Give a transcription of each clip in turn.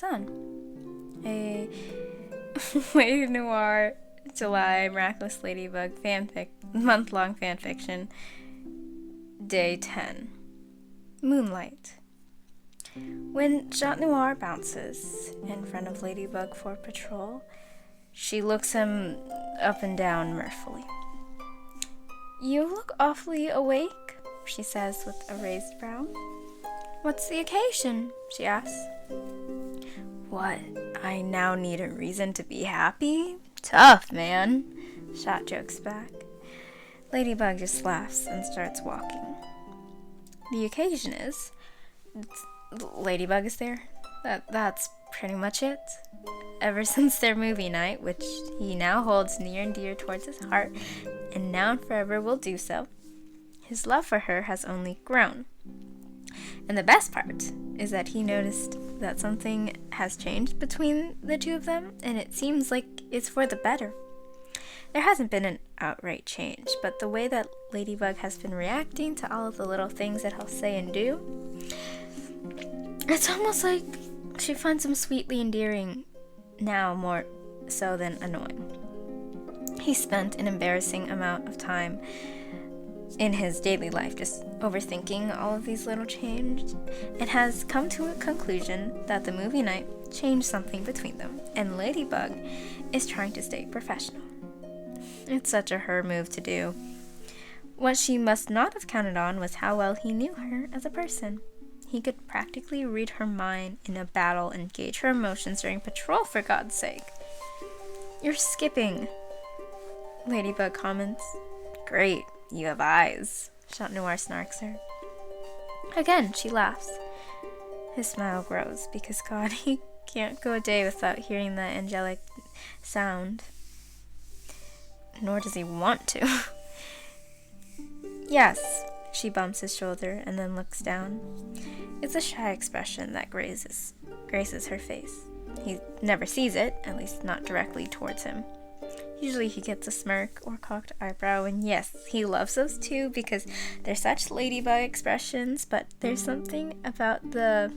sun. A Ladynoir July Miraculous Ladybug month-long fanfiction, Day 10. Moonlight. When Chat Noir bounces in front of Ladybug for patrol, she looks him up and down mirthfully. "You look awfully awake," she says with a raised brow. "What's the occasion?" she asks. "What, I now need a reason to be happy? Tough, man," Shot jokes back. Ladybug just laughs and starts walking. The occasion is... Ladybug is there. That's pretty much it. Ever since their movie night, which he now holds near and dear towards his heart, and now and forever will do so, his love for her has only grown. And the best part is that he noticed that something has changed between the two of them, and it seems like it's for the better. There hasn't been an outright change, but the way that Ladybug has been reacting to all of the little things that he'll say and do, it's almost like she finds him sweetly endearing now more so than annoying. He spent an embarrassing amount of time in his daily life just overthinking all of these little changes, and has come to a conclusion that the movie night changed something between them, and Ladybug is trying to stay professional. It's such a her move to do. What she must not have counted on was how well he knew her as a person. He could practically read her mind in a battle and gauge her emotions during patrol, for God's sake. "You're skipping," Ladybug comments. "Great, you have eyes," Chat Noir snarks her. Again, she laughs. His smile grows because, God, he can't go a day without hearing that angelic sound. Nor does he want to. "Yes," she bumps his shoulder and then looks down. It's a shy expression that graces her face. He never sees it, at least not directly towards him. Usually he gets a smirk or cocked eyebrow, and yes, he loves those too because they're such ladybug expressions, but there's something about the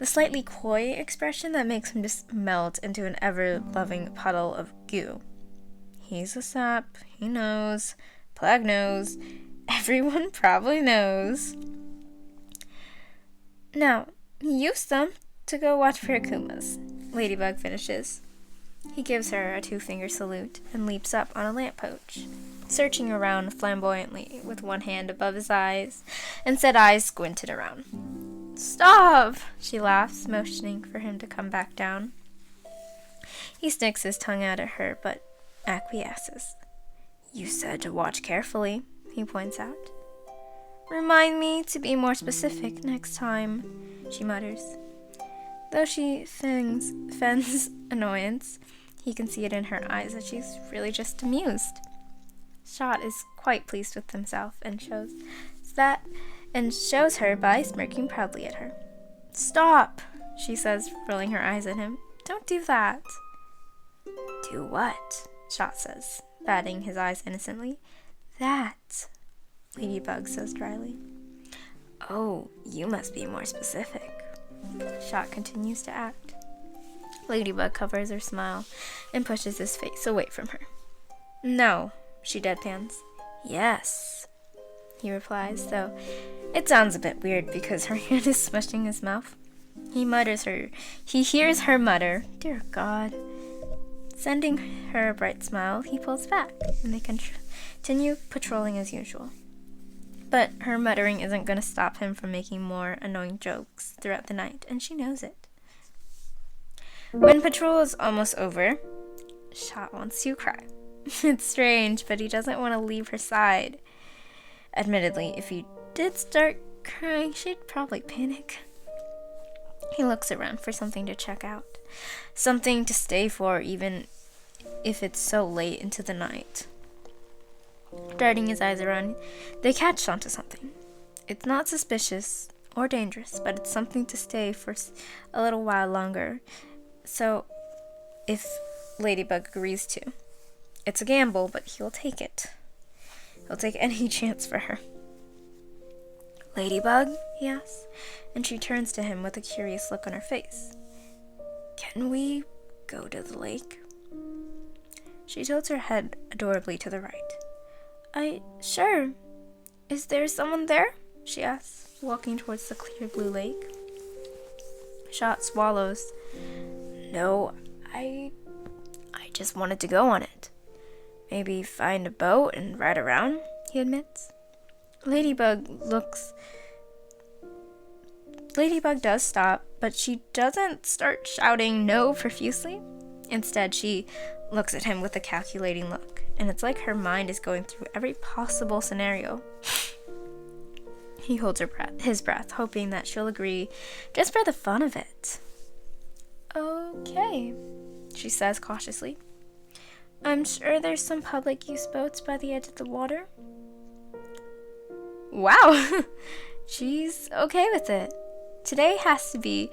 slightly coy expression that makes him just melt into an ever-loving puddle of goo. He's a sap, he knows, Plug knows, everyone probably knows. "Now, use them to go watch for Akumas," Ladybug finishes. He gives her a 2-finger salute and leaps up on a lamppost, searching around flamboyantly with one hand above his eyes and said eyes squinted around. "Stop!" she laughs, motioning for him to come back down. He sticks his tongue out at her, but acquiesces. "You said to watch carefully," he points out. "Remind me to be more specific next time," she mutters. Though she fends annoyance, he can see it in her eyes that she's really just amused. Shot is quite pleased with himself and shows her by smirking proudly at her. "Stop," she says, rolling her eyes at him. "Don't do that." "Do what?" Shot says, batting his eyes innocently. "That," Ladybug says dryly. "Oh, you must be more specific." Shot continues to act. Ladybug covers her smile and pushes his face away from her. "No," she deadpans. "Yes," he replies, though it sounds a bit weird because her hand is smushing his mouth. He hears her mutter, "Dear God." Sending her a bright smile, he pulls back, and they continue patrolling as usual. But her muttering isn't going to stop him from making more annoying jokes throughout the night, and she knows it. When patrol is almost over, Shot wants to cry. It's strange, but he doesn't want to leave her side. Admittedly, if he did start crying, she'd probably panic. He looks around for something to check out, something to stay for even if it's so late into the night. Darting his eyes around, they catch onto something. It's not suspicious or dangerous, but it's something to stay for a little while longer. So, if Ladybug agrees to. It's a gamble, but he'll take it. He'll take any chance for her. "Ladybug?" he asks, and she turns to him with a curious look on her face. Can we go to the lake? She tilts her head adorably to the right. Sure. Is there someone there? She asks, walking towards the clear blue lake. Shot swallows. No, I just wanted to go on it. Maybe find a boat and ride around, he admits. Ladybug does stop, but she doesn't start shouting no profusely. Instead, she looks at him with a calculating look, and it's like her mind is going through every possible scenario. He holds his breath, hoping that she'll agree just for the fun of it. Okay, she says cautiously. I'm sure there's some public use boats by the edge of the water. Wow, she's okay with it. Today has to be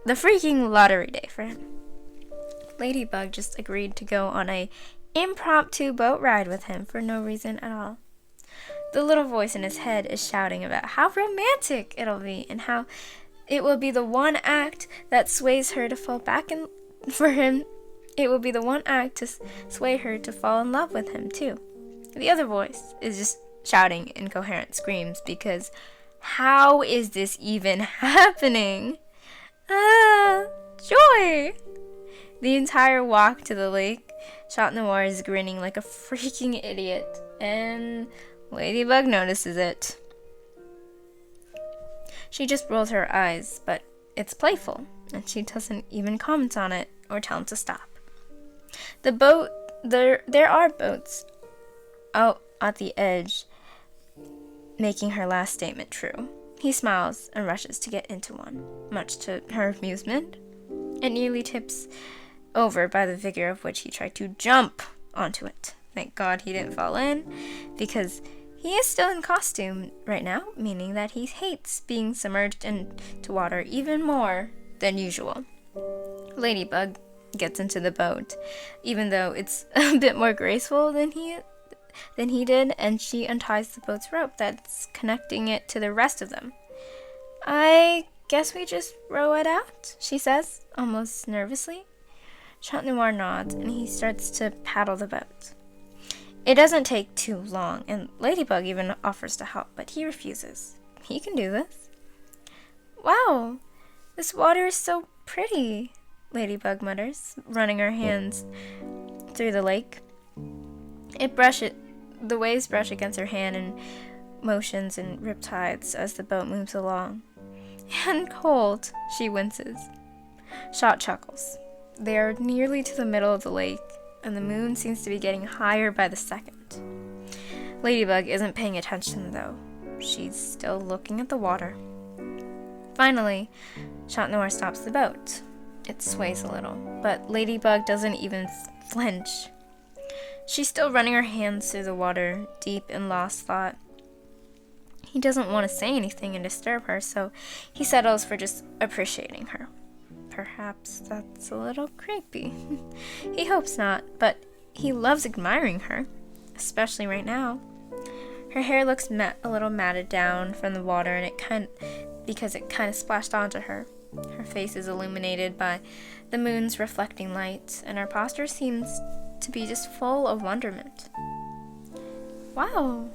the freaking lottery day for him. Ladybug just agreed to go on a impromptu boat ride with him for no reason at all. The little voice in his head is shouting about how romantic it'll be and how it will be the one act that sways her to fall back in for him. It will be the one act to sway her to fall in love with him too. The other voice is just shouting incoherent screams because how is this even happening? Joy! The entire walk to the lake, Chat Noir is grinning like a freaking idiot, and Ladybug notices it. She just rolls her eyes, but it's playful, and she doesn't even comment on it or tell him to stop. There are boats out at the edge, making her last statement true. He smiles and rushes to get into one, much to her amusement. It nearly tips over by the vigor of which he tried to jump onto it. Thank God he didn't fall in, because he is still in costume right now, meaning that he hates being submerged into water even more than usual. Ladybug gets into the boat, even though it's a bit more graceful than he did, and she unties the boat's rope that's connecting it to the rest of them. I guess we just row it out, she says, almost nervously. Chat Noir nods, and he starts to paddle the boat. It doesn't take too long, and Ladybug even offers to help, but he refuses. He can do this. Wow, this water is so pretty, Ladybug mutters, running her hands through the lake. The waves brush against her hand and motions and riptides as the boat moves along. And cold, she winces. Shot chuckles. They are nearly to the middle of the lake, and the moon seems to be getting higher by the second. Ladybug isn't paying attention, though. She's still looking at the water. Finally, Chat Noir stops the boat. It sways a little, but Ladybug doesn't even flinch. She's still running her hands through the water, deep in lost thought. He doesn't want to say anything and disturb her, so he settles for just appreciating her. Perhaps that's a little creepy. He hopes not, but he loves admiring her, especially right now. Her hair looks a little matted down from the water, and because it kind of splashed onto her. Her face is illuminated by the moon's reflecting light, and her posture seems to be just full of wonderment. Wow,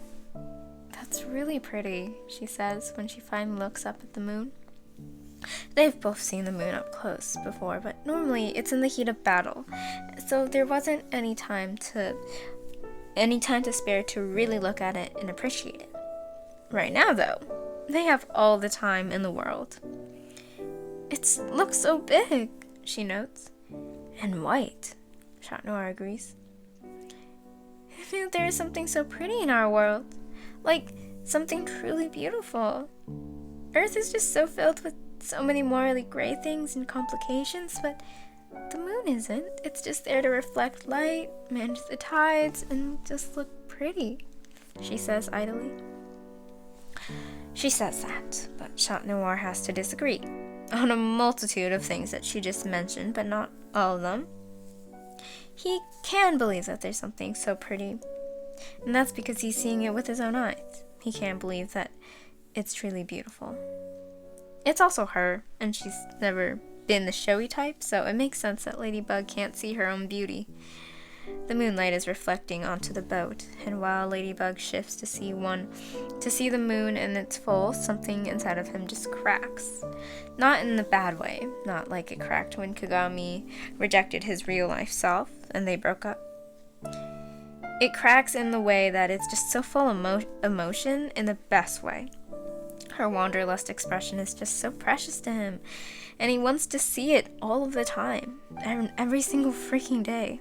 that's really pretty, she says when she finally looks up at the moon. They've both seen the moon up close before, but normally it's in the heat of battle, so there wasn't any time to spare to really look at it and appreciate it. Right now, though, they have all the time in the world. It looks so big, she notes. And white, Chat Noir agrees. There is something so pretty in our world, like something truly beautiful. Earth is just so filled with so many morally gray things and complications, but the moon isn't. It's just there to reflect light, manage the tides, and just look pretty, she says idly. She says that, but Chat Noir has to disagree on a multitude of things that she just mentioned, but not all of them. He can believe that there's something so pretty, and that's because he's seeing it with his own eyes. He can't believe that it's truly beautiful. It's also her, and she's never been the showy type, so it makes sense that Ladybug can't see her own beauty. The moonlight is reflecting onto the boat, and while Ladybug shifts to see the moon in its full, something inside of him just cracks. Not in the bad way, not like it cracked when Kagami rejected his real-life self and they broke up. It cracks in the way that it's just so full of emotion in the best way. Her wanderlust expression is just so precious to him, and he wants to see it all of the time, every single freaking day.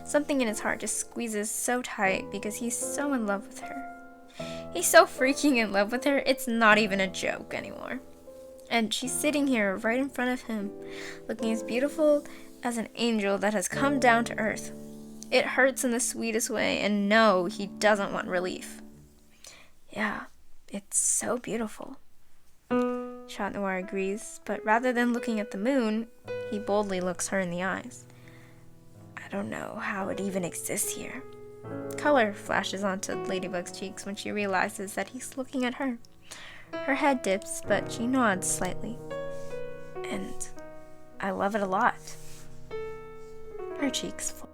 Something in his heart just squeezes so tight because he's so in love with her. He's so freaking in love with her, it's not even a joke anymore. And she's sitting here right in front of him, looking as beautiful as an angel that has come down to earth. It hurts in the sweetest way, and no, he doesn't want relief. Yeah, it's so beautiful. Chat Noir agrees, but rather than looking at the moon, he boldly looks her in the eyes. I don't know how it even exists here. Color flashes onto Ladybug's cheeks when she realizes that he's looking at her. Her head dips, but she nods slightly. And I love it a lot. Her cheeks flush.